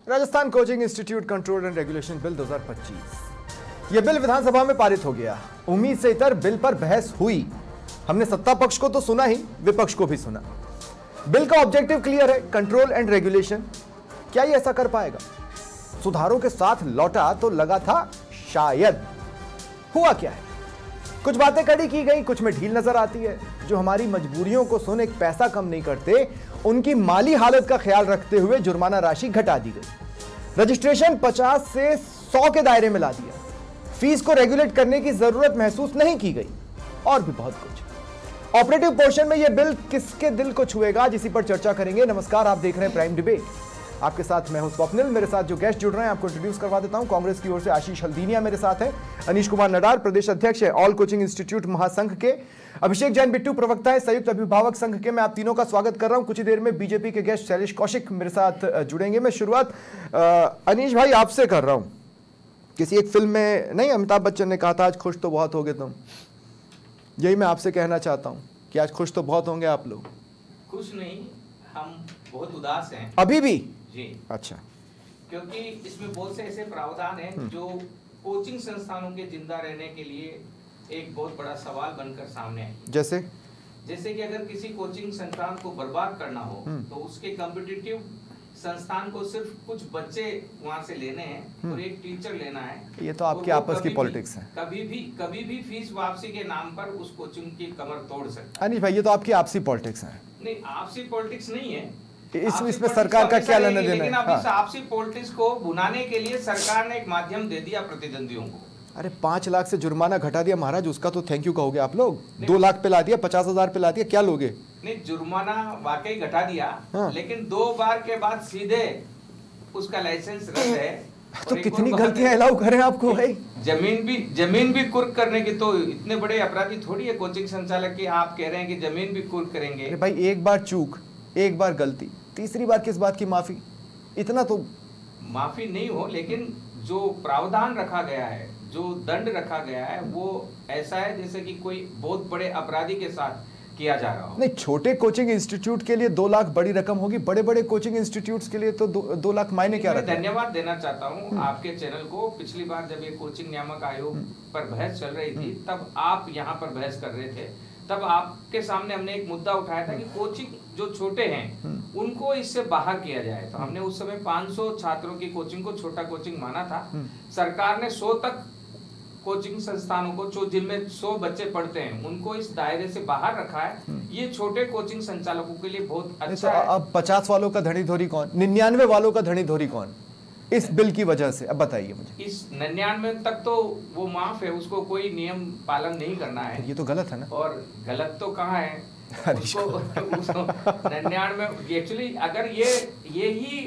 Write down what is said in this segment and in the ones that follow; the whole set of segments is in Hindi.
Rajasthan coaching institute control and regulation bill 2025 यह बिल विधानसभा में पारित हो गया। उम्मीद से इतर बिल पर बहस हुई। हमने सत्ता पक्ष को तो सुना ही, विपक्ष को भी सुना। बिल का ऑब्जेक्टिव क्लियर है, कंट्रोल एंड रेगुलेशन। क्या ये ऐसा कर पाएगा? सुधारों के साथ लौटा तो लगा था शायद। हुआ क्या है? कुछ बातें कड़ी की गई, कुछ में ढील नजर आती है। जो हमारी मजबूरियों को सुन एक पैसा कम नहीं करते, उनकी माली हालत का ख्याल रखते हुए जुर्माना राशि घटा दी गई। रजिस्ट्रेशन 50 से 100 के दायरे में ला दिया। फीस को रेगुलेट करने की जरूरत महसूस नहीं की गई, और भी बहुत कुछ। ऑपरेटिव पोर्शन में यह बिल किसके दिल को छुएगा, जिसी पर चर्चा करेंगे। नमस्कार, आप देख रहे हैं प्राइम डिबेट। आपके साथ मैं हूं स्वप्निल। मेरे साथ जो गेस्ट जुड़ रहे हैं आपको इंट्रोड्यूस करवा देता हूं। कांग्रेस की ओर से आशीष हल्दीनिया मेरे साथ हैं। अनीश कुमार नडार प्रदेश अध्यक्ष है ऑल कोचिंग इंस्टीट्यूट महासंघ के। अभिषेक जैन बिट्टू प्रवक्ता है संयुक्त अभिभावक संघ के। मैं आप तीनों का स्वागत कर रहा हूं। कुछ ही देर में बीजेपी के गेस्ट शैलेश कौशिक मेरे साथ जुड़ेंगे। मैं शुरुआत अनीश भाई आपसे कर रहा हूं। किसी एक फिल्म में नहीं अमिताभ बच्चन ने कहा था आज खुश तो बहुत होगे तुम। यही मैं आपसे कहना चाहता हूं कि आज खुश तो बहुत होंगे आप लोग। खुश नहीं, हम बहुत उदास हैं अभी भी जी। अच्छा, क्योंकि इसमें बहुत से ऐसे प्रावधान हैं जो कोचिंग संस्थानों के जिंदा रहने के लिए एक बहुत बड़ा सवाल बनकर सामने है। जैसे कि अगर किसी कोचिंग संस्थान को बर्बाद करना हो तो उसके कॉम्पिटिटिव संस्थान को सिर्फ कुछ बच्चे वहां से लेने हैं और एक टीचर लेना है। ये तो आपकी आपस की पॉलिटिक्स है। कभी भी फीस वापसी के नाम पर उस कोचिंग की कमर तोड़ सकता है। अनिश भाई, ये तो आपकी आपसी पॉलिटिक्स है। नहीं, आपसी पॉलिटिक्स नहीं है। इसमें सरकार का क्या लेना देना है? लेकिन अब इस आपसी पॉलिटिक्स को भुनाने के लिए सरकार ने एक माध्यम दे दिया प्रतिद्वंदियों को। अरे 5 लाख से जुर्माना घटा दिया महाराज, उसका तो थैंक यू कहोगे आप लोग। 2 लाख पे ला दिया, 50,000 पे ला दिया, क्या लोगे? नहीं, जुर्माना वाकई घटा दिया। लेकिन 2 बार के बाद सीधे उसका लाइसेंस रद्द है। तो कितनी गलतियां अलाउ करें आपको भाई? जमीन भी कुर्क करने की, तो इतने बड़े अपराधी थोड़ी है कोचिंग संचालक की। आप कह रहे हैं कि जमीन भी कुर्क करेंगे। अरे भाई, एक बार चूक, एक बार गलती, तीसरी बार किस बात की माफी? इतना तो माफी नहीं हो, लेकिन जो प्रावधान रखा गया है, जो दंड रखा गया है, वो ऐसा है जैसे कि कोई बहुत बड़े अपराधी के साथ किया जा रहा हो। नहीं, छोटे कोचिंग इंस्टीट्यूट के लिए 2 लाख बड़ी रकम होगी, बड़े बड़े कोचिंग इंस्टीट्यूट्स के लिए तो 2 लाख मायने क्या रखते हैं? धन्यवाद देना चाहता हूं आपके चैनल को। पिछली बार जब ये कोचिंग नियामक आयोग पर बहस चल रही थी, तब आप यहाँ पर बहस कर रहे थे। तब आपके सामने हमने एक मुद्दा उठाया था कि कोचिंग जो छोटे हैं उनको इससे बाहर किया जाए। तो हमने उस समय 500 छात्रों की कोचिंग को छोटा कोचिंग माना था। सरकार ने 100 तक कोचिंग संस्थानों को, जिनमें 100 बच्चे पढ़ते हैं, उनको इस दायरे से बाहर रखा है। ये छोटे कोचिंग संचालकों के लिए बहुत अच्छा है। अब 50 वालों का धनी धोरी कौन? 99 वालों का धनी धोरी कौन इस बिल की वजह से? अब बताइए मुझे। इस 99 तक तो वो माफ है, उसको कोई नियम पालन नहीं करना है। ये तो गलत है ना? और गलत तो कहाँ है उसको 99 एक्चुअली अगर ये ही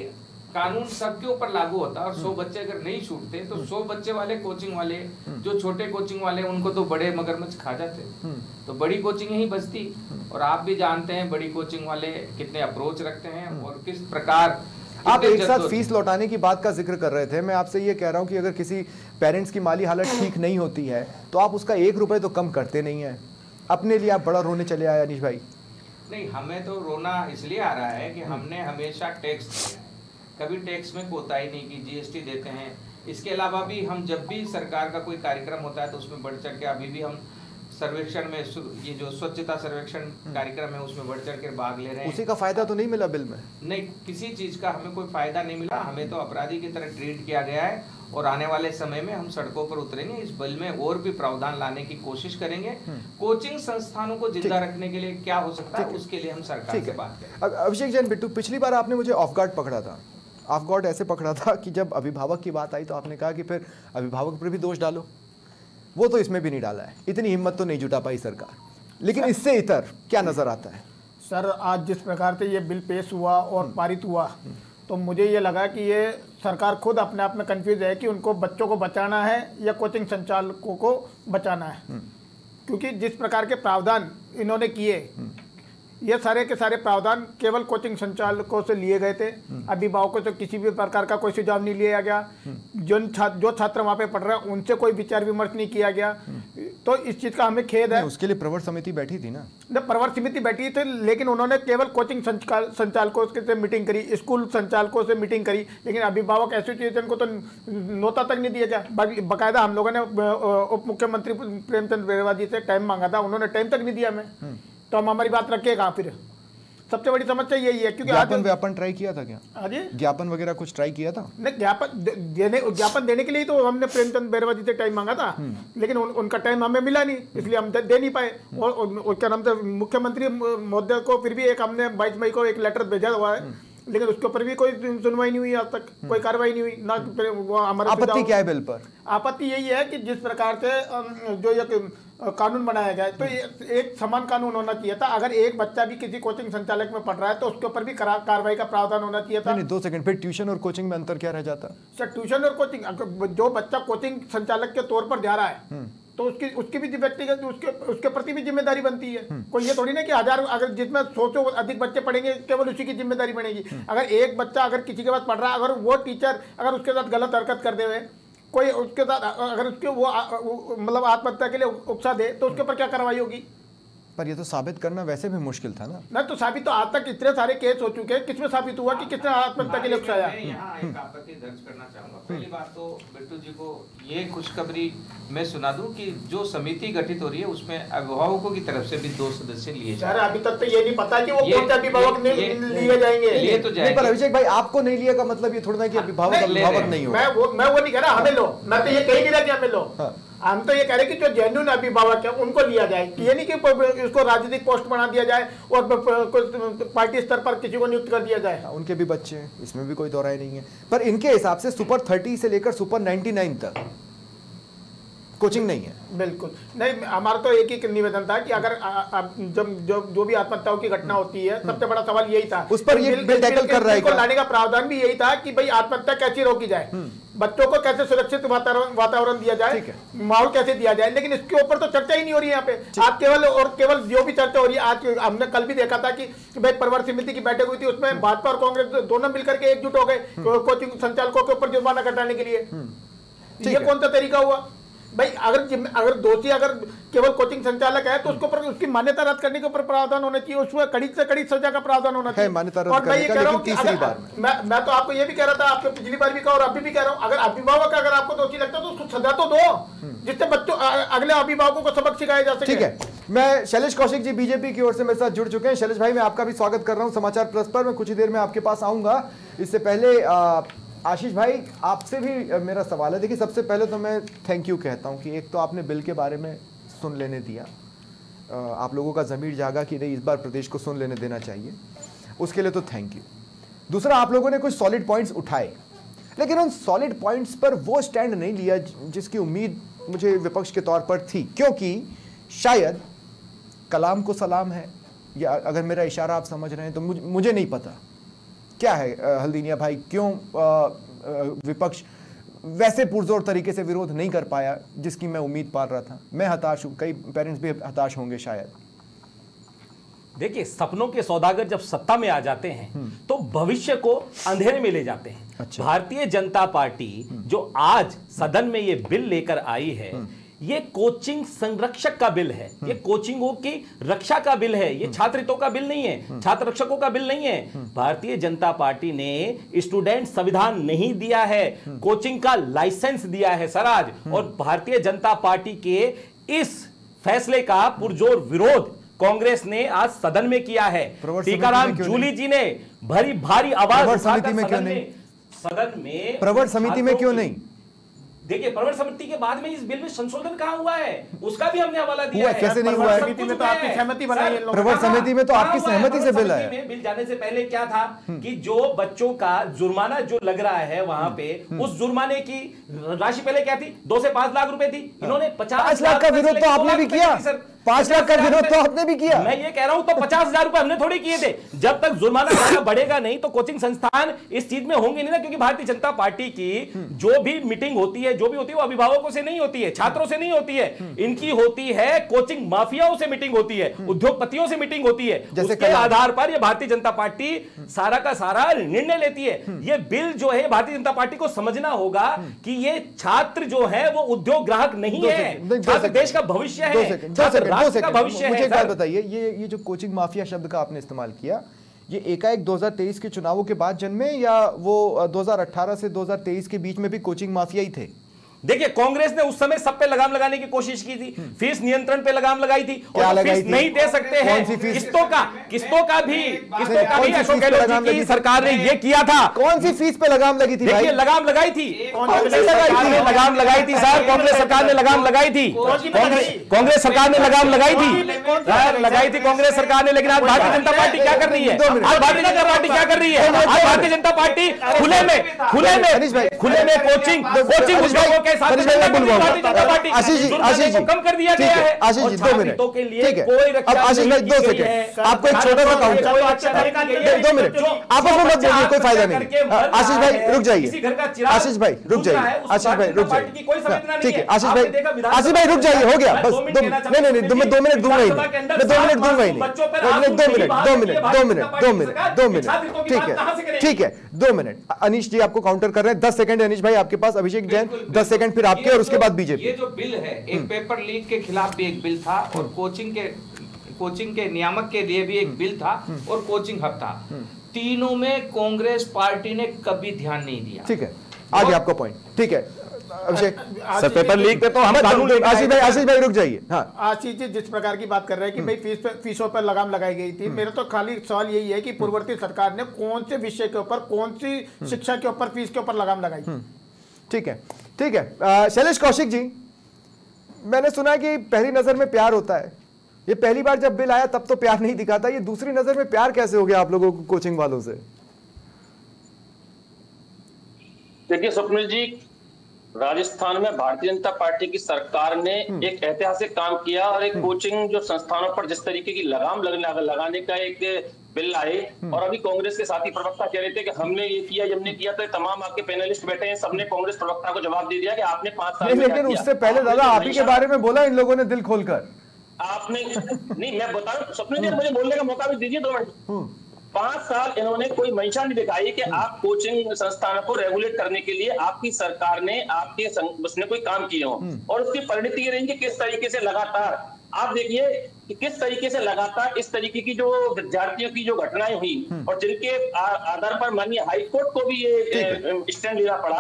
कानून सबके ऊपर लागू होता और 100 बच्चे अगर नहीं छूटते तो 100 बच्चे वाले कोचिंग वाले, जो छोटे कोचिंग वाले, उनको तो बड़े मगरमच्छ खा जाते। तो बड़ी कोचिंग ही बचती। और आप भी जानते हैं बड़ी कोचिंग वाले कितने अप्रोच रखते हैं और किस प्रकार। आप एक साथ फीस लौटाने की बात का जिक्र कर रहे थे। मैं आपसे ये कह रहा हूँ कि अगर किसी पेरेंट्स की माली हालत ठीक नहीं होती है तो आप उसका 1 रुपए तो कम करते नहीं है। अपने लिए आप बड़ा रोने चले आए अनीश भाई। नहीं, हमें तो रोना इसलिए आ रहा है कि हमने हमेशा टैक्स दिया है, कभी टैक्स में कोताही नहीं की, जीएसटी देते हैं। इसके अलावा भी हम जब भी सरकार का कोई कार्यक्रम होता है तो उसमें बढ़ चढ़ के, अभी भी हम सर्वेक्षण में, ये जो स्वच्छता सर्वेक्षण कार्यक्रम है उसमें बढ़ चढ़ के भाग ले रहे हैं। उसी का फायदा तो नहीं मिला बिल में? नहीं, किसी चीज का हमें कोई फायदा नहीं मिला। हमें तो अपराधी की तरह ट्रीट किया गया है और आने वाले समय में हम सड़कों पर उतरेंगे। इस बिल में और भी प्रावधान लाने की कोशिश करेंगे। कोचिंग संस्थानों को जिंदा रखने के लिए क्या हो सकता है, उसके लिए हम सरकार से बात करेंगे। अभिषेक जैन बिट्टू, पिछली बार आपने मुझे ऑफ गार्ड पकड़ा था। ऑफ गार्ड ऐसे पकड़ा था कि जब अभिभावक की बात आई तो आपने कहा कि फिर अभिभावक पर भी दोष डालो। वो तो इसमें भी नहीं डाला है। इतनी हिम्मत तो नहीं जुटा पाई सरकार। लेकिन इससे इतर क्या नजर आता है? सर, आज जिस प्रकार से ये बिल पेश हुआ और पारित हुआ तो मुझे ये लगा कि ये सरकार खुद अपने आप में कंफ्यूज है कि उनको बच्चों को बचाना है या कोचिंग संचालकों को बचाना है। क्योंकि जिस प्रकार के प्रावधान इन्होंने किए, ये सारे के सारे प्रावधान केवल कोचिंग संचालकों से लिए गए थे। अभिभावकों से किसी भी प्रकार का कोई सुझाव नहीं लिया गया। जो छात्र वहाँ पे पढ़ रहे हैं उनसे कोई विचार विमर्श नहीं किया गया। तो इस चीज का हमें खेद है। उसके लिए प्रवर समिति बैठी थी ना, प्रवर समिति बैठी थी, लेकिन उन्होंने केवल कोचिंग संचालकों से मीटिंग करी, स्कूल संचालकों से मीटिंग करी, लेकिन अभिभावक एसोसिएशन को तो नोता तक नहीं दिया गया। बाकायदा हम लोगों ने उप मुख्यमंत्री प्रेमचंद बैरवा जी से टाइम मांगा था, उन्होंने टाइम तक नहीं दिया हमें, तो हम हमारी बात रखे कहाँ फिर। सबसे बड़ी समस्या यही है, क्योंकि ज्ञापन ट्राई किया था क्या? अजी ज्ञापन वगैरह कुछ ट्राई किया था? नहीं, ज्ञापन देने के लिए तो हमने प्रेमचंद बैरवा जी से टाइम मांगा था, लेकिन उनका टाइम हमें मिला नहीं, इसलिए हम दे नहीं पाए। और क्या नाम था, मुख्यमंत्री महोदय को फिर भी एक हमने 22 मई को एक लेटर भेजा हुआ है, लेकिन उसके ऊपर भी कोई सुनवाई नहीं हुई, आज तक कोई कार्रवाई नहीं हुई ना। वो हमारा आपत्ति क्या है बिल पर? आपत्ति यही है कि जिस प्रकार से जो ये कानून बनाया गया है, तो ये एक समान कानून होना चाहिए था। अगर एक बच्चा भी किसी कोचिंग संचालक में पढ़ रहा है तो उसके ऊपर भी कार्रवाई का प्रावधान होना चाहिए था। नहीं, 2 सेकंड, फिर ट्यूशन और कोचिंग में अंतर क्या रह जाता? सर, ट्यूशन और कोचिंग, जो बच्चा कोचिंग संचालक के तौर पर जा रहा है तो उसकी भी व्यक्तिगत उसके प्रति भी जिम्मेदारी बनती है। कोई ये थोड़ी ना कि 1000 अगर जिसमें 100 से अधिक बच्चे पढ़ेंगे केवल उसी की जिम्मेदारी बनेगी। अगर एक बच्चा अगर किसी के पास पढ़ रहा है, अगर वो टीचर अगर उसके साथ गलत हरकत कर दे, कोई उसके साथ अगर उसके वो मतलब आत्महत्या के लिए उकसा दे, तो उसके ऊपर क्या कार्रवाई होगी? पर ये तो साबित करना वैसे भी मुश्किल था ना। नहीं तो साबित तो आज तक इतने सारे केस हो चुके हैं, किसमें साबित हुआ कि किसने आत्महत्या के लिए उकसाया? मैं यहाँ एक आपत्ति दर्ज करना चाहूंगा। पहली बात तो बिट्टू जी को ये खुशखबरी मैं सुना दूं कि जो समिति गठित हो रही है उसमें अभिभावकों की तरफ से भी 2 सदस्य लिए जाएंगे। अभी तक तो ये नहीं पता कि वो कौन से अभिभावक लिए जाएंगे। लिए तो जाएंगे। पर अभिषेक भाई, आपको नहीं लिया का मतलब ये थोड़ा ना कि अभिभावक नहीं हो। मैं वो नहीं कह रहा हमें लो, मैं तो ये कह नहीं रहा कि हमें लो। हम तो ये कह रहे कि जो जेन्युइन अभिभावक है उनको लिया जाए, ये नहीं कि इसको राजनीतिक पोस्ट बना दिया जाए और पार्टी स्तर पर किसी को नियुक्त कर दिया जाए। उनके भी बच्चे हैं, इसमें भी कोई दो राय नहीं है। पर इनके हिसाब से सुपर 30 से लेकर सुपर 99 तक कोचिंग नहीं है। बिल्कुल नहीं, हमारा तो एक ही निवेदन था कि अगर जब जो भी आत्महत्याओं की घटना होती है, सबसे बड़ा सवाल यही था, उस पर ये बिल टैकल कर रहा है क्या? लाने का प्रावधान भी यही था कि भाई आत्महत्या कैसे रोकी जाए, बच्चों को कैसे सुरक्षित वातावरण दिया जाए, माहौल कैसे दिया जाए, लेकिन इसके ऊपर तो चर्चा ही नहीं हो रही है यहाँ पे। आप केवल जो भी चर्चा हो रही है, आज हमने कल भी देखा था कि भाई प्रवर समिति की बैठक हुई थी, उसमें भाजपा और कांग्रेस दोनों मिलकर के एकजुट हो गए कोचिंग संचालकों के ऊपर जुर्माना घटाने के लिए। ये कौन सा तरीका हुआ भाई? अगर दोषी अगर केवल कोचिंग संचालक है तो उसके ऊपर उसकी मान्यता रद्द करने के ऊपर प्रावधान होना चाहिए, उसमें कड़ी से कड़ी सजा का प्रावधान होना चाहिए। और मैं ये कह रहा हूँ कि मैं तो आपको ये भी कह रहा था, आपको पिछली बार भी कहा और अभी भी कह रहा हूँ, अगर अभिभावक अगर आपको दोषी लगता है तो उसको सजा तो दो, जिससे बच्चों अगले अभिभावकों को सबक सिखाया जा सके। ठीक है, मैं शैलेश कौशिक जी बीजेपी की ओर से मेरे साथ जुड़ चुके हैं। शैलेश भाई, मैं आपका भी स्वागत कर रहा हूँ समाचार प्लस पर। मैं कुछ ही देर में आपके पास आऊंगा। इससे पहले आशीष भाई, आपसे भी मेरा सवाल है। देखिए, सबसे पहले तो मैं थैंक यू कहता हूं कि एक तो आपने बिल के बारे में सुन लेने दिया, आप लोगों का ज़मीर जागा कि नहीं, इस बार प्रदेश को सुन लेने देना चाहिए, उसके लिए तो थैंक यू। दूसरा, आप लोगों ने कुछ सॉलिड पॉइंट्स उठाए, लेकिन उन सॉलिड पॉइंट्स पर वो स्टैंड नहीं लिया जिसकी उम्मीद मुझे विपक्ष के तौर पर थी, क्योंकि शायद कलाम को सलाम है, या अगर मेरा इशारा आप समझ रहे हैं तो मुझे नहीं पता क्या है हल्दीनिया भाई, क्यों विपक्ष वैसे पुरजोर तरीके से विरोध नहीं कर पाया जिसकी मैं उम्मीद पाल रहा था। मैं हताश हूं, कई पेरेंट्स भी हताश होंगे शायद। देखिए, सपनों के सौदागर जब सत्ता में आ जाते हैं तो भविष्य को अंधेरे में ले जाते हैं। अच्छा। भारतीय जनता पार्टी जो आज सदन में ये बिल लेकर आई है, ये कोचिंग संरक्षक का बिल है, ये कोचिंगों की रक्षा का बिल है, ये छात्र हितों का बिल नहीं है, छात्र रक्षकों का बिल नहीं है। भारतीय जनता पार्टी ने स्टूडेंट संविधान नहीं दिया है, कोचिंग का लाइसेंस दिया है सर आज। और भारतीय जनता पार्टी के इस फैसले का पुरजोर विरोध कांग्रेस ने आज सदन में किया है। टीकाराम जूली जी ने भारी आवाज सदन में प्रवर समिति में क्यों नहीं? देखिए, प्रवर समिति के बाद में इस बिल में संशोधन कहां हुआ है, उसका भी हमने हवाला दिया है। कैसे नहीं हुआ है? समिति में तो आपकी सहमति बनाई है। प्रवर समिति में तो आपकी सहमति से बिल है। बिल जाने से पहले क्या था कि जो बच्चों का जुर्माना जो लग रहा है वहां पे, उस जुर्माने की राशि पहले क्या थी? 2 से 5 लाख रुपए थी। इन्होंने 50 लाख का विरोध तो आपने भी किया। 5 लाख का विरोध तो आपने भी किया। मैं ये कह रहा हूं तो 50,000 रुपए हमने थोड़ी किए थे। जब तक जुर्माना ज्यादा बढ़ेगा नहीं तो कोचिंग संस्थान इस चीज में होंगे नहीं ना, क्योंकि भारतीय जनता पार्टी की जो भी मीटिंग होती है, जो भी होती है, वो अभिभावकों से नहीं होती है, छात्रों से नहीं होती है, इनकी होती है कोचिंग माफियाओं से मीटिंग होती है, उद्योगपतियों से मीटिंग होती है। उसके आधार पर ये भारतीय जनता पार्टी सारा का सारा निर्णय लेती है। ये बिल जो है भारतीय जनता पार्टी को समझना होगा कि ये छात्र जो है वो उद्योग ग्राहक नहीं है, छात्र देश का भविष्य है, राष्ट्र का भविष्य है। मुझे एक बात बताइए, ये जो कोचिंग माफिया शब्द का आपने इस्तेमाल किया, ये एकाएक 2023 के चुनावों के बाद जन्मे या वो 2018 से 2023 के बीच में भी कोचिंग माफिया ही थे? देखिए, कांग्रेस ने उस समय सब पे लगाम लगाने की कोशिश की थी, फीस नियंत्रण पे लगाम लगाई थी, और फीस नहीं दे सकते हैं, किस्तों का भी अशोक गहलोत जी की सरकार ने ये किया था। कौन सी फीस पे लगाम लगी थी? देखिए, लगाम लगाई थी, लगाम लगाई थी सर, कांग्रेस सरकार ने लगाम लगाई थी, कांग्रेस सरकार ने लगाम लगाई थी कांग्रेस सरकार ने। लेकिन आज भारतीय जनता पार्टी क्या कर रही है? आज भारतीय जनता पार्टी क्या कर रही है? आज भारतीय जनता पार्टी खुले में कोचिंग उद्योगों के साथ आशीष जी कम कर दिया गया है। आशीष जी 2 मिनट, ठीक है। अब आशीष भाई 2 सेकंड, आपको एक छोटा सा काउंटर, 2 मिनट आपस में मत बोलिए, कोई फायदा नहीं। आशीष भाई रुक जाइए, आशीष भाई रुक जाइए, आशीष भाई रुक जाइए, ठीक है। आशीष भाई रुक जाइए, हो गया बस। नहीं, मैं 2 मिनट दूंगा ही नहीं, मैं 2 मिनट दूंगा ही नहीं। 2 मिनट ठीक है 2 मिनट। अनीश जी आपको काउंटर कर रहे हैं, 10 सेकंड अनीश भाई आपके पास, अभिषेक जैन 10 सेकंड फिर आपके, और उसके बाद बीजेपी। ये जो बिल है, एक पेपर लीक के खिलाफ भी एक बिल था, और कोचिंग के नियामक के लिए भी एक बिल था, और कोचिंग हब था। तीनों में कांग्रेस पार्टी ने कभी ध्यान नहीं दिया। ठीक है, आगे आपको पॉइंट, ठीक है अभिषेक सर। पेपर लीक पे तो हम आशीष भाई रुक जाइए। हाँ, आशीष जी जिस प्रकार की बात कर रहे हैं कि भाई फीसों पर लगाम लगाई गई थी, मेरा तो खाली सवाल यही है कि पूर्ववर्ती सरकार ने कौन से विषय के ऊपर, कौन सी शिक्षा के ऊपर, फीस के ऊपर लगाम लगाई? ठीक है। शैलेश कौशिक जी, मैंने सुना कि पहली नजर में प्यार होता है। ये पहली बार जब बिल आया तब तो प्यार नहीं दिखाता, ये दूसरी नजर में प्यार कैसे हो गया आप लोगों को कोचिंग वालों से? देखिए स्वप्निल जी, राजस्थान में भारतीय जनता पार्टी की सरकार ने एक ऐतिहासिक काम किया, और एक कोचिंग जो संस्थानों पर जिस तरीके की लगाम लगाने का एक बिल आए, और अभी कांग्रेस के साथी प्रवक्ता कह रहे थे कि हमने ये किया, हमने किया, तो तमाम आपके पैनलिस्ट बैठे हैं, सबने कांग्रेस प्रवक्ता को जवाब दे दिया कि आपने 5 साल में लेकिन उससे पहले दादा आप ही के बारे में बोला इन लोगों ने दिल खोलकर। आपने नहीं, मैं बता रहा हूँ स्वप्निल जी, मुझे बोलने का मौका भी दीजिए 2 मिनट। 5 साल इन्होंने कोई मंशा नहीं दिखाई कि आप कोचिंग संस्थानों को रेगुलेट करने के लिए आपकी सरकार ने, आपके उसने कोई काम किए हो, और उसकी परिणति ये रही कि किस तरीके से लगातार आप देखिए कि किस तरीके से लगातार इस तरीके की जो विद्यार्थियों की जो घटनाएं हुई, और जिनके आधार पर माननीय हाईकोर्ट को भी ये स्टैंड लेना पड़ा,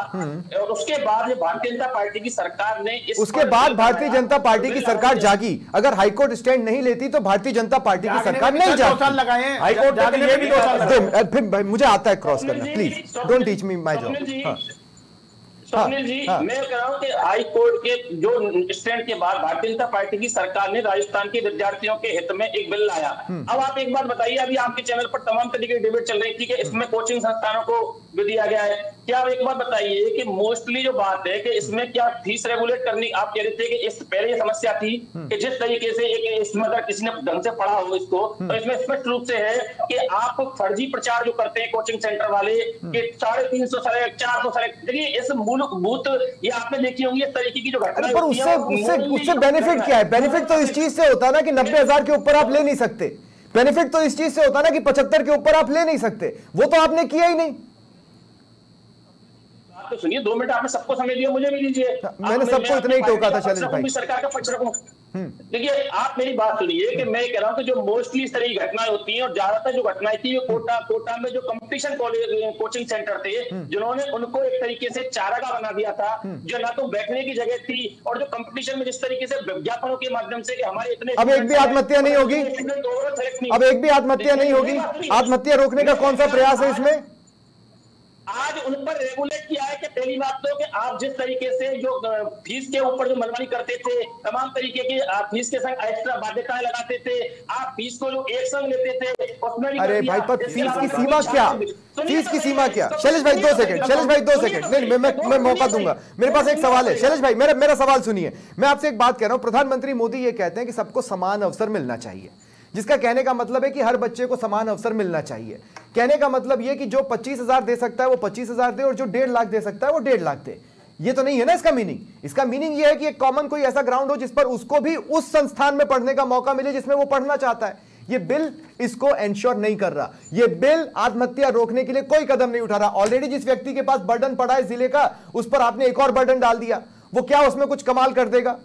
और उसके बाद भारतीय जनता पार्टी की सरकार ने उसके बाद भारतीय जनता पार्टी की सरकार जागी। अगर हाईकोर्ट स्टैंड नहीं लेती तो भारतीय जनता पार्टी की सरकार नहीं जाती। 2 साल लगाए हैं हाईकोर्ट के लिए भी 2 साल। फिर भाई मुझे आता है क्रॉस करना, please don't teach me my job. Swapnil ji, मैं कह रहा हूं कि हाई कोर्ट के जो स्टैंड के बाद भारतीय जनता पार्टी की सरकार ने राजस्थान के विद्यार्थियों के हित में एक बिल लाया। अब आप एक बात बताइए, अभी आपके चैनल पर तमाम तरीके की डिबेट चल रही थी कि इसमें कोचिंग संस्थानों को भी दिया गया है। क्या आप एक बात बताइए कि मोस्टली जो बात है कि इसमें क्या फीस रेगुलेट करनी, आप कह रहे थे कि इस पहले ये समस्या थी कि जिस तरीके से एक इसमें अगर किसी ने ढंग से पढ़ा हो इसको, तो इसमें स्पष्ट रूप से है कि आप फर्जी प्रचार जो करते हैं कोचिंग सेंटर वाले कि 350 400 देखिए इस मूलभूत ये आपने देखी होंगी इस तरीके की जो घटना, पर उससे बेनिफिट क्या है? बेनिफिट तो इस चीज से होता है ना कि 90,000 के ऊपर आप ले नहीं सकते। बेनिफिट तो इस चीज से होता है ना कि 75 के ऊपर आप ले नहीं सकते। वो तो आपने किया ही नहीं। तो सुनिए 2 मिनट, आपने सबको समझ लिया, मुझे भी लीजिए। मैंने सबको इतना ही टोका था शैलेश भाई। सरकार का पक्ष रखूं। देखिए आप मेरी बात सुनिए कि मैं कह रहा हूं कि जो मोस्टली इस तरह की घटनाएं होती हैं, और ज्यादातर जो घटनाएं थी कोटा में जो कंपटीशन कोचिंग सेंटर थे, जिन्होंने उनको एक तरीके से चारागाह बना दिया था, जो ना तो बैठने की जगह थी, और जो कंपटीशन में जिस तरीके से विज्ञापनों के माध्यम से कि हमारे इतने, अब एक भी आत्महत्या नहीं होगी, अब एक भी आत्महत्या नहीं होगी। आत्महत्या रोकने का कौन सा प्रयास है इसमें? आज उन पर रेगुलेट किया है कि पहली बात तो कि आप जिस तरीके से जो फीस के ऊपर जो मनमानी करते थे, तमाम तरीके की फीस के संग एक्स्ट्रा बाध्यताएं लगाते थे, आप फीस को जो एक संग लेते थे उसमें भी, अरे भाई पर फीस की सीमा क्या, फीस की सीमा क्या? शैलेश भाई 2 सेकंड, शैलेश भाई 2 सेकंड, नहीं मैं मौका दूंगा, मेरे पास एक सवाल है। शैलेश भाई मेरा सवाल सुनिए, मैं आपसे एक बात कह रहा हूं। प्रधानमंत्री मोदी ये कहते हैं कि सबको समान अवसर मिलना चाहिए, जिसका कहने का मतलब है कि हर बच्चे को समान अवसर मिलना चाहिए। कहने का मतलब यह कि जो 25,000 दे सकता है वो 25,000 दे, और जो 1.5 लाख दे सकता है वो 1.5 लाख दे। ये तो नहीं है ना इसका मीनिंग। इसका मीनिंग ये है कि एक कॉमन कोई ऐसा ग्राउंड हो जिस पर उसको भी उस संस्थान में पढ़ने का मौका मिले जिसमें वो पढ़ना चाहता है। ये बिल इसको एंश्योर नहीं कर रहा। ये बिल आत्महत्या रोकने के लिए कोई कदम नहीं उठा रहा। ऑलरेडी जिस व्यक्ति के पास बर्डन पड़ा है जिले का, उस पर आपने एक और बर्डन डाल दिया। वो क्या उसमें कुछ कमाल कर देगा?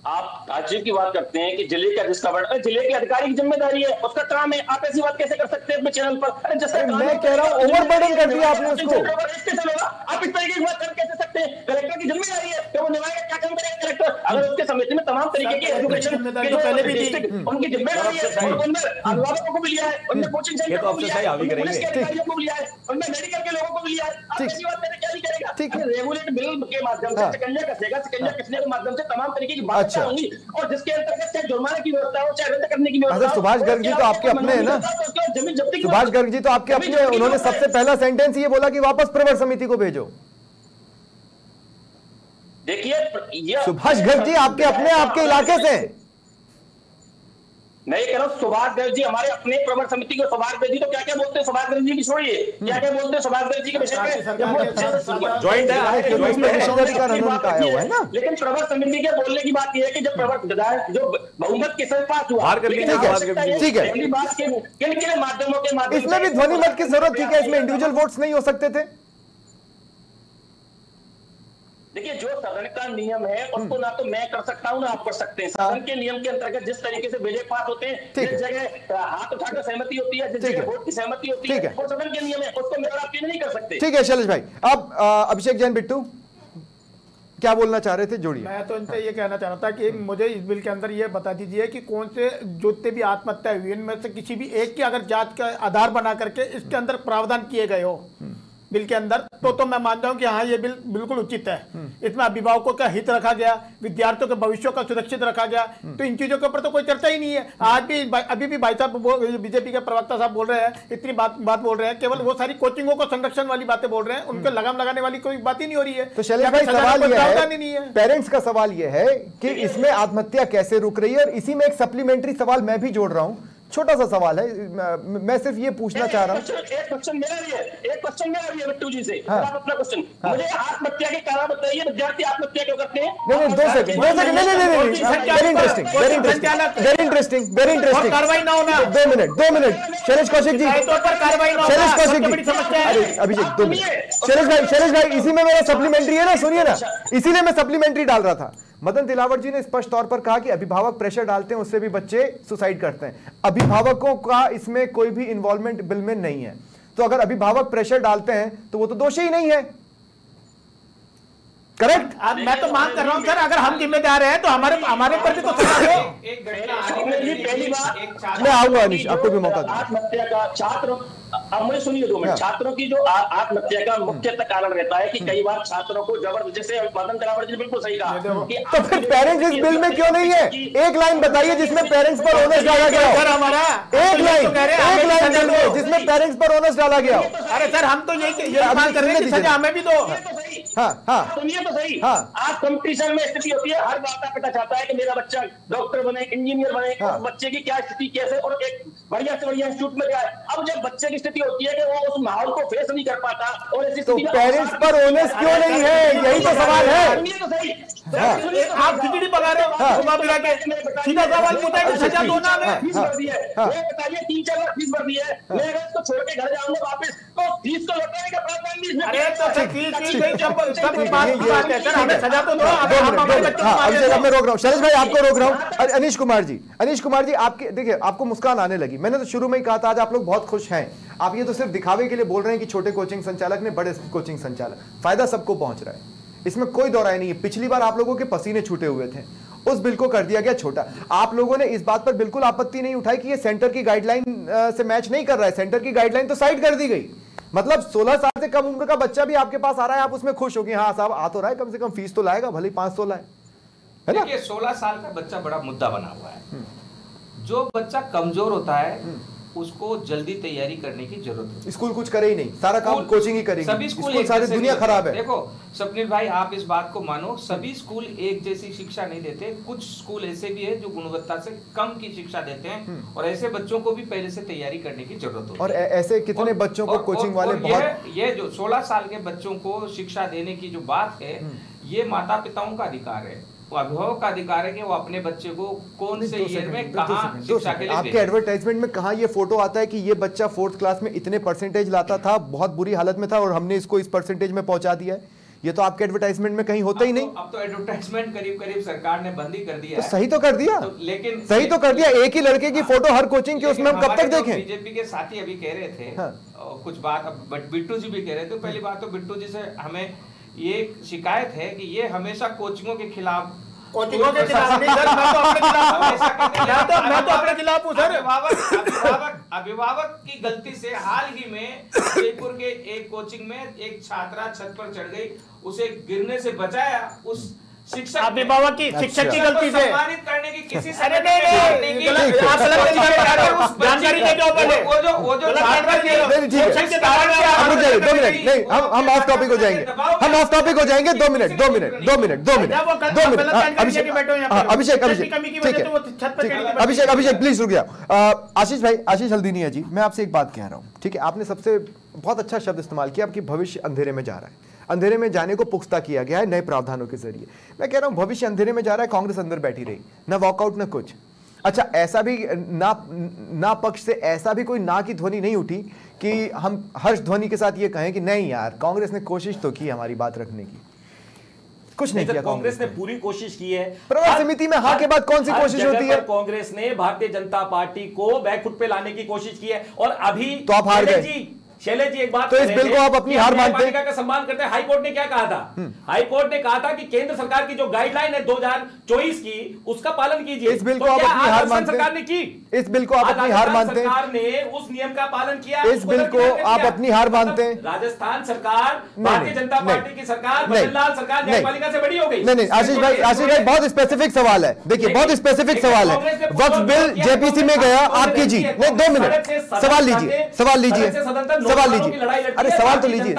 आप राजीव की बात करते हैं कि जिले का जिसका बड़ा, जिले के अधिकारी की जिम्मेदारी है, उसका काम है। आप ऐसी बात कैसे कर सकते हैं अपने चैनल पर? अरे जैसे मैं कह रहा हूं ओवर बर्डन कर दिया आपने उसको। आप इस तरीके की बात कर कैसे सकते हैं? कलेक्टर की जिम्मेदारी है कि वो निभाएगा, क्या काम करेगा कलेक्टर? अगर उसके समिति में तमाम तरीके की एजुकेशन उनकी जिम्मेदारी है, अभिभावकों को भी लिया है, उनने कोचिंग सेंटर को लिया है, पुलिस के अधिकारियों को लिया है, उनने मेडिकल के लोगों को भी लिया है। आप ऐसी बात करें क्या नहीं करेगा? रेगुलेट बिल के माध्यम से शिकंजा कसेगा, शिकंजा कसने के माध्यम से तमाम तरीके की बात होंगी, और जिसके अंतर्गत चाहे जुर्माने की व्यवस्था हो, चाहे रद्द करने की व्यवस्था हो। सुभाष गर्ग जी तो आपके अपने हैं ना, सुभाष गर्ग जी तो आपके अपने। उन्होंने सबसे पहला सेंटेंस ये बोला कि वापस प्रवर समिति को भेजो। देखिए सुभाष गर्ग जी आपके अपने, आपके इलाके से। मैं ये कह रहा हूँ सुभाष गर्ग जी हमारे अपने प्रवर समिति को। सुभाष गर्ग जी तो क्या क्या बोलते हैं, सुभाष गर्ग जी की छोड़िए, क्या क्या बोलते हैं सुभाष गर्ग जी के विषय में? ज्वाइंट है ना। लेकिन प्रवर समिति के बोलने की बात यह है कि जब प्रवर जो बहुमत के साथ पास हुआ, ठीक है, किन माध्यमों के माध्यम, इसमें भी ध्वनि मत की जरूरत थी क्या? इसमें इंडिविजुअल वोट्स नहीं हो सकते थे? देखिए जो सदन का नियम है उसको ना तो मैं कर सकता हूं ना आप कर सकते हैं। सदन के नियम के अंतर्गत जिस तरीके से बिल पास होते हैं, जिस जगह हाथ उठाकर सहमति होती है, जिस जगह वोट की सहमति होती है, वो सदन के नियम है, उसको मैं और आप नहीं कर सकते। ठीक है शैलेश भाई। अब अभिषेक जैन बिट्टू क्या बोलना चाह रहे थे, जोड़िए। मैं तो इनसे ये कहना चाह रहा था कि मुझे इस बिल के अंदर ये बता दीजिए कि कौन से जितने भी आत्महत्या हुई इनमें से किसी भी एक की अगर जांच का आधार बना करके इसके अंदर प्रावधान किए गए हो बिल के अंदर, तो मैं मानता हूं कि हाँ ये बिल बिल्कुल उचित है। इसमें अभिभावकों का हित रखा गया, विद्यार्थियों के भविष्य का सुरक्षित रखा गया, तो इन चीजों के ऊपर तो कोई चर्चा ही नहीं है। आज भी अभी भी भाई साहब बीजेपी के प्रवक्ता साहब बोल रहे हैं, इतनी बात बोल रहे हैं, केवल वो सारी कोचिंगों को संरक्षण वाली बातें बोल रहे हैं, उनको लगाम लगाने वाली कोई बात ही नहीं हो रही है। तो शैलेश भाई सवाल ये है, पेरेंट्स का सवाल ये है कि इसमें आत्महत्या कैसे रुक रही है, और इसी में एक सप्लीमेंट्री सवाल मैं भी जोड़ रहा हूं। छोटा सा सवाल है, मैं सिर्फ ये पूछना चाह रहा हूँ। एक क्वेश्चन मेरा भी है बिट्टू जी से। आप अपना क्वेश्चन मुझे आत्महत्या के कारण बताइए, विद्यार्थी आत्महत्या क्यों करते हैं? नहीं 2 सेकंड, वेरी इंटरेस्टिंग, कार्रवाई ना होना। 2 मिनट शैलेश कौशिक जी, शैलेश कौशिक जी, अरे अभिषेक 2 मिनट। शैलेश भाई इसी में मेरा सप्लीमेंट्री है ना, सुनिए ना, इसीलिए मैं सप्लीमेंट्री डाल रहा था। मदन दिलावर जी ने स्पष्ट तौर पर कहा कि अभिभावक प्रेशर डालते हैं, उससे भी बच्चे सुसाइड करते हैं। अभिभावकों का इसमें कोई भी इन्वॉल्वमेंट बिल में नहीं है। तो अगर अभिभावक प्रेशर डालते हैं तो वो तो दोषी ही नहीं है, करेक्ट? मैं तो मांग कर रहा हूं सर, अगर हम जिम्मेदार हैं तो हमारे पर भी तो मैं आऊंगा अनिश, आपको भी मौका दूं। आत्महत्या का छात्र, अब मुझे सुनिए 2 मिनट। छात्रों की जो आत्महत्या का मुख्यतः कारण रहता है कि कई बार छात्रों को जबरदस्ती, जैसे मदन दिलावर जी ने बिल्कुल सही कहा कि तो फिर पेरेंट्स इस बिल में क्यों नहीं है? एक लाइन बताइए जिसमें पेरेंट्स पर ओनस डाला गया हो। हमारा एक लाइन जिसमें पेरेंट्स पर ओनस डाला गया हो। अरे सर हम तो यही मांग कर रहे हैं कि सजा हमें भी दो। हाँ सुनिए तो सही। आज कंपटीशन में स्थिति होती है, हर माता पिता चाहता है कि मेरा बच्चा डॉक्टर बने, इंजीनियर बने, उस बच्चे की क्या स्थिति कैसे, और एक बढ़िया से बढ़िया इंस्टीट्यूट में जाए। अब जब बच्चे की स्थिति होती है कि वो उस माहौल को फेस नहीं कर पाता, और ऐसी तो पेरेंट्स पर ओनस क्यों नहीं है, यही तो सवाल है। सुनिए तो सही, आप खिचड़ी पका रहे हो, सीधा सवाल पूछा है कि सजा दो ना हमें। फीस भर दी है, बताइए 3-4 लाख फीस भर दी है, मैं अगर इसको छोड़ के घर जाऊंगा वापस तो फीस को लौटाने का प्रावधान भी इसमें। अरे तो हमें सजा तो दो। मैं रोक रहा हूँ शैलेश भाई, आपको रोक रहा हूँ। अनिश कुमार जी आपके देखिए, आपको मुस्कान आने लगी। मैंने तो शुरू में ही कहा था आज आप लोग बहुत खुश हैं। आप ये तो सिर्फ दिखावे के लिए बोल रहे हैं कि छोटे कोचिंग संचालक ने बड़े कोचिंग संचालक, फायदा सबको पहुंच रहा है, इसमें कोई दो राय नहीं है। पिछली बार आप लोगों के पसीने छूटे हुए थे, उस बिल को कर दिया गया छोटा। आप लोगों ने इस बात पर बिल्कुल आपत्ति नहीं उठाई कि ये सेंटर की गाइडलाइन से मैच नहीं कर रहा है। सेंटर की गाइडलाइन तो साइड कर दी गई। मतलब 16 साल से कम उम्र का बच्चा भी आपके पास आ रहा है, आप उसमें खुश हो कि हाँ साहब आ तो रहा है, कम से कम फीस तो लाएगा, भले 500 लाए, है ना? देखिए 16 साल का बच्चा बड़ा मुद्दा बना हुआ है। जो बच्चा कमजोर होता है उसको जल्दी तैयारी करने की जरूरत है। स्कूल कुछ करे ही नहीं, सारा काम कोचिंग ही करेगी। सभी स्कूल सारी दुनिया खराब है। देखो स्वप्निल भाई, आप इस बात को मानो, सभी स्कूल एक जैसी शिक्षा नहीं देते। कुछ स्कूल ऐसे भी है जो गुणवत्ता से कम की शिक्षा देते हैं, और ऐसे बच्चों को भी पहले से तैयारी करने की जरूरत होती है। और ऐसे कितने बच्चों को कोचिंग वाले बहुत, ये जो 16 साल के बच्चों को शिक्षा देने की जो बात है, ये माता पिताओं का अधिकार है, वो अभिभावक का अधिकार है कि वो अपने बच्चे को कौन से ईयर में कहां शिक्षा के लिए आपके एडवर्टाइजमेंट में कहां ये फोटो आता है कि ये बच्चा 4th क्लास में इतने परसेंटेज लाता था, बहुत बुरी हालत में था और हमने इसको इस परसेंटेज में पहुंचा दिया है? ये तो आपके एडवर्टाइजमेंट में कहीं होता ही नहीं। अब तो एडवर्टाइजमेंट करीब सरकार ने बंद ही कर दिया है। सही तो कर दिया, लेकिन सही तो कर दिया। एक ही लड़के की फोटो हर कोचिंग की, उसमें हम कब तक देखें? बीजेपी के साथी अभी कह रहे थे कुछ बात, बट बिट्टू जी भी कह रहे थे। पहली बात तो बिट्टू जी से हमें ये शिकायत है कि ये हमेशा कोचिंगों के खिलाफ, कोचिंगों के खिलाफ नहीं सर, मैं तो अपने खिलाफ हूं सर। अभिभावक की गलती से हाल ही में जयपुर के एक कोचिंग में एक छात्रा छत पर चढ़ गई, उसे गिरने से बचाया उस शिक्षक, अभिभावक की, शिक्षक की गलती से सम्मानित करने की किसी से जानकारी वो जो 2 मिनट नहीं, हम ऑफ टॉपिक हो जाएंगे, हम ऑफ टॉपिक हो जाएंगे। 2 मिनट अभिषेक प्लीज रुक जाओ। आशीष हल्दीनिया जी, मैं आपसे एक बात कह रहा हूं, ठीक है? आपने सबसे बहुत अच्छा शब्द इस्तेमाल किया, आपकी भविष्य अंधेरे में जा रहा है। अंधेरे में जाने को पुख्ता किया गया है नए प्रावधानों के जरिए। मैं कह रहा हूं भविष्य अंधेरे में जा रहा है, कांग्रेस अंदर बैठी रही, ना वॉकआउट ना कुछ। अच्छा, ऐसा भी ना पक्ष से ऐसा भी कोई ना की ध्वनि नहीं उठी कि हम हर्ष ध्वनि के साथ ये कहें कि नहीं यार, कांग्रेस ने कोशिश तो की हमारी बात रखने की? कुछ नहीं किया। कांग्रेस ने पूरी कोशिश की है। प्रवर समिति में हाँ के बाद कौन सी कोशिश होती है? कांग्रेस ने भारतीय जनता पार्टी को बैकफुट पे लाने की कोशिश की है, और अभी तो आप हार गए। शैलेश जी एक बात, तो इस बिल को आप अपनी हार मानते हैं? का सम्मान करते हैं। हाईकोर्ट ने क्या कहा था? हाईकोर्ट ने कहा था कि केंद्र सरकार की जो गाइडलाइन है 2024 की, उसका पालन कीजिए। इस बिल को आप अपनी हार मानते हैं? सरकार ने की, इस बिल को आप अपनी हार मानते हैं? सरकार ने उस नियम का पालन किया। इस बिल को आप अपनी हार मानते हैं? राजस्थान सरकार, भारतीय जनता पार्टी की सरकार, बदनलाल सरकार न्यायपालिका से बड़ी हो गई। नहीं, आशीष भाई बहुत स्पेसिफिक सवाल है। देखिए बहुत स्पेसिफिक सवाल है। वक्फ बिल जेपीसी में गया, आपकी जीत। नहीं, 2 मिनट, सवाल लीजिए। अरे सवाल तो लीजिए,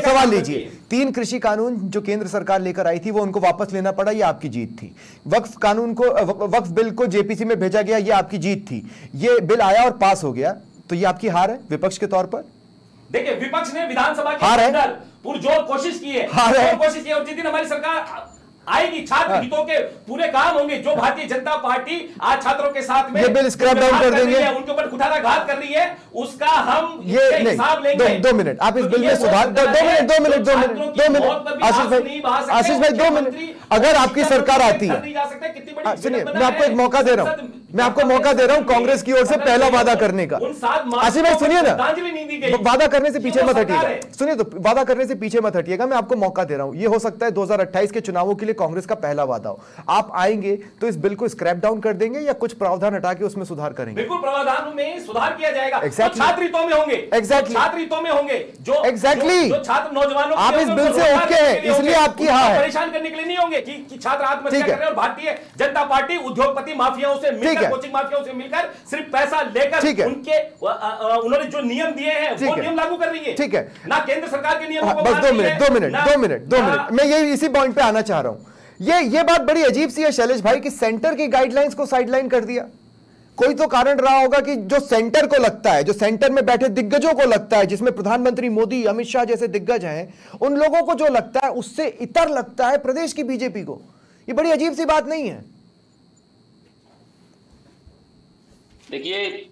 सवाल लीजिए। 3 कृषि कानून जो केंद्र सरकार लेकर आई थी वो उनको वापस लेना पड़ा, ये आपकी जीत थी। वक्फ बिल को जेपीसी में भेजा गया, ये आपकी जीत थी। ये बिल आया और पास हो गया, तो ये आपकी हार है विपक्ष के तौर पर? देखिए, विपक्ष ने विधानसभा के अंदर पुरजोर कोशिश की है, और जिस दिन हमारी सरकार आएगी, छात्र हितों के पूरे काम होंगे। जो भारतीय जनता पार्टी आज छात्रों के साथ में ये बिल स्क्रैप डाउन कर देंगे, उनके ऊपर कुठाराघात कर रही है, उसका हम ये हिसाब लेंगे। 2 मिनट आप इस बिल में सुधार, 2 मिनट आशीष भाई 2 मिनट। अगर आपकी सरकार आती है, सुनिए मैं आपको एक मौका दे रहा हूं, मैं आपको मौका दे रहा हूं कांग्रेस की ओर से पहला वादा करने का। आशीष भाई सुनिए ना, वादा करने से पीछे मत हटिएगा। सुनिए तो, वादा करने से पीछे मत हटिएगा, मैं आपको मौका दे रहा हूं। ये हो सकता है 2028 के चुनावों के लिए कांग्रेस का पहला वादा हो। आप आएंगे तो इस बिल को स्क्रैप डाउन कर देंगे या कुछ प्रावधान हटा के उसमें सुधार करेंगे? बिल्कुल प्रावधान में सुधार किया जाएगा। Exactly. छात्र हितों में होंगे, छात्र हितों में होंगे, जो छात्र नौजवानों, आप इस बिल से ओके हैं, इसलिए आपकी हाँ है, परेशान करने के लिए नहीं होंगे कि छात्र आत्महत्या कर रहे हैं और भारतीय जनता पार्टी उद्योगपति माफियाओं से मिलकर, कोचिंग माफियाओं से मिलकर सिर्फ पैसा लेकर उनके उन्होंने जो नियम दिए हैं वो नियम लागू कर रही है। ठीक है ना केंद्र सरकार के नियम। बस 2 मिनट मैं ये इसी पॉइंट पे आना चाह रहा हूं। ये बात बड़ी अजीब सी है शैलेश भाई कि सेंटर की गाइडलाइंस को साइडलाइन कर दिया। कोई तो कारण रहा होगा कि जो सेंटर को लगता है, जो सेंटर में बैठे दिग्गजों को लगता है, जिसमें प्रधानमंत्री मोदी, अमित शाह जैसे दिग्गज हैं, उन लोगों को जो लगता है उससे इतर लगता है प्रदेश की बीजेपी को। ये बड़ी अजीब सी बात नहीं है? देखिए,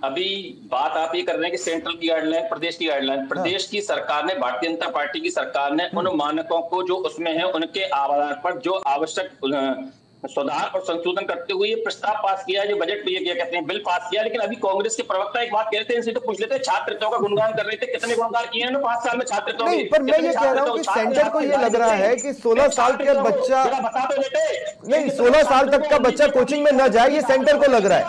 अभी बात आप ये कर रहे हैं कि सेंट्रल की गाइडलाइन, प्रदेश की गाइडलाइन। प्रदेश की सरकार ने, भारतीय जनता पार्टी की सरकार ने उन मानकों को जो उसमें है उनके आधार पर जो आवश्यक सुधार और संशोधन करते हुए ये प्रस्ताव पास किया है, जो बजट में ये क्या कहते हैं बिल पास किया। लेकिन अभी कांग्रेस के प्रवक्ता एक बात कहते हैं, इनसे तो पूछ लेते हैं, छात्रत्व का गुणगान कर रहे थे, कितने गुणगान किए हैं 5 साल में छात्रत्व? नहीं, पर मैं ये कह रहा हूँ कि सेंटर को ये लग रहा है कि 16 साल का बच्चा, नहीं 16 साल तक का बच्चा कोचिंग में न जाए, ये सेंटर को लग रहा है।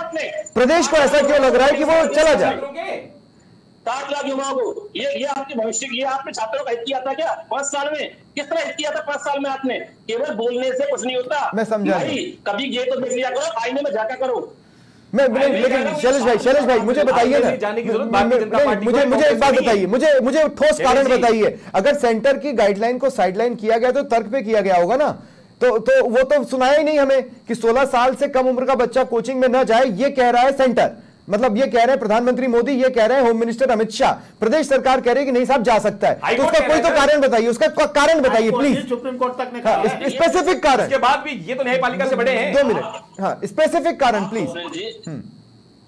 प्रदेश को ऐसा क्यों लग रहा है कि वो चला जाए? 7 लाख युवाओं को ये आपके भविष्य, ये आपने छात्रों का हित किया था क्या 5 साल में? किस तरह हित किया था 5 साल में आपने? केवल बोलने से कुछ नहीं होता। मैं समझा भाई, कभी ये तो देख लिया करो, आईने में जाकर करो। लेकिन शैलेश भाई मुझे बताइए ना, मुझे एक बात बताइए, मुझे ठोस कारण बताइए। अगर सेंटर की गाइडलाइन को साइडलाइन किया गया तो तर्क पे किया गया होगा ना, तो वो तो सुनाया ही नहीं हमें कि 16 साल से कम उम्र का बच्चा कोचिंग में न जाए। ये कह रहा है सेंटर, मतलब ये कह रहे हैं प्रधानमंत्री मोदी, ये कह रहे हैं होम मिनिस्टर अमित शाह, प्रदेश सरकार कह रही है कि नहीं साहब जा सकता है। तो उसका कोई तो कारण बताइए, उसका कारण बताइए प्लीज, सुप्रीम कोर्ट तक ने कहा स्पेसिफिक कारण। इसके बाद भी ये तो न्यायपालिका से बड़े हैं। 2 मिनट, हाँ स्पेसिफिक कारण प्लीज।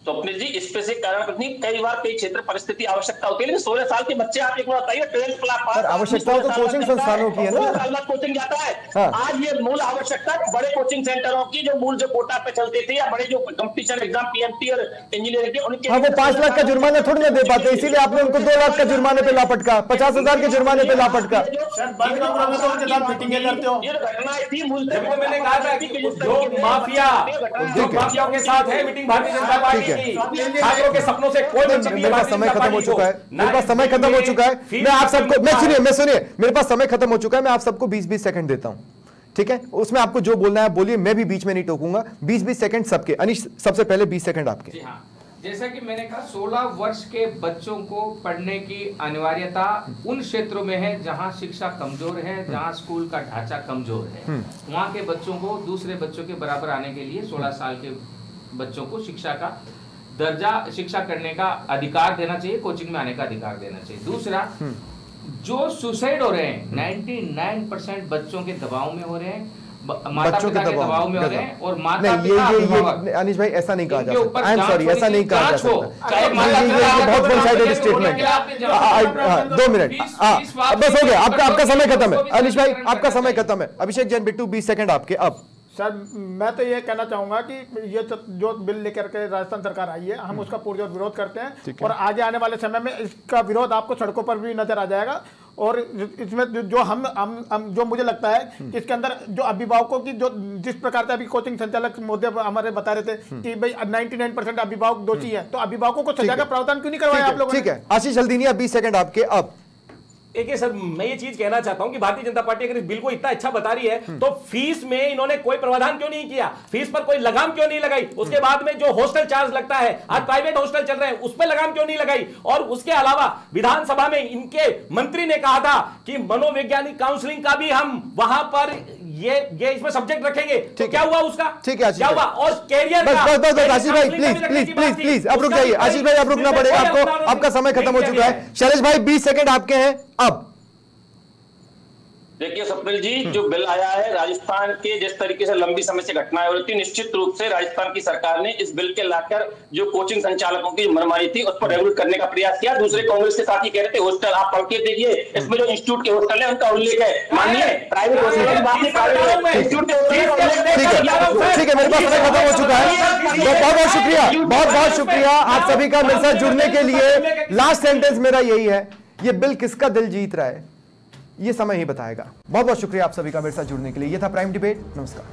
स्वप्निल जी, स्पेसिफिक कारण नहीं, कई बार कई क्षेत्र परिस्थिति आवश्यकता होती है, लेकिन 16 साल के बच्चे आप एक बार बताइए 12th क्लास पास, आवश्यकता तो कोचिंग संस्थानों की है ना, कोचिंग जाता है। हाँ। आज ये मूल आवश्यकता बड़े कोचिंग सेंटरों की, जो मूल जो कोटा पे चलते थे, या बड़े जो कंपटीशन एग्जाम पीएमटी और इंजीनियरिंग के, उनके हाँ, वो 5 लाख का जुर्माना थोड़ी ना दे पाते, इसीलिए आपने उनको 2 लाख का जुर्माने पे लापटका, 50,000 के जुर्माने पे लापटका। ये घटनाएं थी मूल, मैंने कहा था कि जो माफिया के साथ है मीटिंग भारतीय जनता पार्टी की, छात्रों के सपनों से कोई मेरे पास समय खत्म हो चुका है, मेरे पास समय खत्म हो चुका है। मैं आप सबको, मैं सुनिए, मेरे पास समय खत्म हो चुका है, मैं आप सबको 20-20 सेकंड देता हूं, ठीक है? उसमें आपको जो बोलना है बोलिए, मैं भी बीच में नहीं टोकूंगा। 20-20 सेकंड सबके। अनिश सबसे पहले 20 सेकंड आपके। हाँ, जैसा कि मैंने कहा 16 वर्ष के बच्चों को पढ़ने की अनिवार्यता उन क्षेत्रों में है जहां शिक्षा कमजोर है, जहां स्कूल का ढांचा कमजोर है, वहां के बच्चों को दूसरे बच्चों के बराबर आने के लिए 16 साल के बच्चों को शिक्षा का दर्जा, शिक्षा करने का अधिकार देना चाहिए, कोचिंग में आने का अधिकार देना चाहिए। दूसरा, जो सुसाइड हो रहे हैं 99% बच्चों के दबाव में हो रहे हैं, माता पिता के दबाव में हो रहे हैं, और माता पिता ये अनिश भाई ऐसा नहीं कहा जा सकता, आई एम सॉरी, ऐसा नहीं कहा जा सकता, ये बहुत वन साइडेड स्टेटमेंट है। 2 मिनट बस हो गया, आपका समय खत्म है। अनिश भाई आपका समय खत्म है। अभिषेक जैन बिट्टू 20 सेकंड आपके। अब सर मैं तो ये कहना चाहूंगा कि ये जो बिल लेकर के राजस्थान सरकार आई है, हम उसका पुरजोर विरोध करते हैं, और आगे आने वाले समय में इसका विरोध आपको सड़कों पर भी नजर आ जाएगा। और इसमें जो हम जो मुझे लगता है कि इसके अंदर जो अभिभावकों की जो जिस प्रकार से अभी कोचिंग संचालक मोदी हमारे बता रहे थे कि भाई 99% अभिभावक दोषी है, तो अभिभावकों को सजा का प्रावधान क्यों नहीं करवाया आप लोगों ने? ठीक है, आशीष हल्दीनिया 20 सेकंड आपके। अब देखिए सर, मैं ये चीज कहना चाहता हूं कि भारतीय जनता पार्टी अगर इस बिल को इतना अच्छा बता रही है, तो फीस में इन्होंने कोई प्रावधान क्यों नहीं किया? फीस पर कोई लगाम क्यों नहीं लगाई? उसके बाद में जो हॉस्टल चार्ज लगता है, आज प्राइवेट हॉस्टल चल रहे हैं, उस पर लगाम क्यों नहीं लगाई? और उसके अलावा विधानसभा में इनके मंत्री ने कहा था कि मनोवैज्ञानिक काउंसलिंग का भी हम वहां पर ये इसमें सब्जेक्ट रखेंगे, तो क्या हुआ उसका? ठीक है, क्या हुआ? और कैरियर बस आशीष भाई प्लीज अब रुक जाइए। आशीष भाई अब रुकना पड़ेगा आपको, आपका समय खत्म हो चुका है। शैलेश भाई 20 सेकंड आपके हैं। अब देखिए स्वप्निल जी, जो बिल आया है, राजस्थान के जिस तरीके से लंबी समय से घटनाएं हो रही थी, निश्चित रूप से राजस्थान की सरकार ने इस बिल के लाकर जो कोचिंग संचालकों की मनमानी थी उस पर रेगुलेट करने का प्रयास किया। दूसरे कांग्रेस के साथी कह रहे थे हॉस्टल, आप पढ़ के देखिए, इसमें जो इंस्टीट्यूट के हॉस्टल है उनका उल्लेख है, मानिए प्राइवेट हॉस्टल की बात नहीं, प्राइवेट इंस्टीट्यूट के हॉस्टल का उल्लेख है। ठीक है, मेरे पास समय खत्म हो चुका है। बहुत बहुत शुक्रिया, बहुत शुक्रिया आप सभी का मेरे साथ जुड़ने के लिए। लास्ट सेंटेंस मेरा यही है, ये बिल किसका दिल जीत रहा है ये समय ही बताएगा। बहुत बहुत शुक्रिया आप सभी का मेरे साथ जुड़ने के लिए। ये था प्राइम डिबेट। नमस्कार।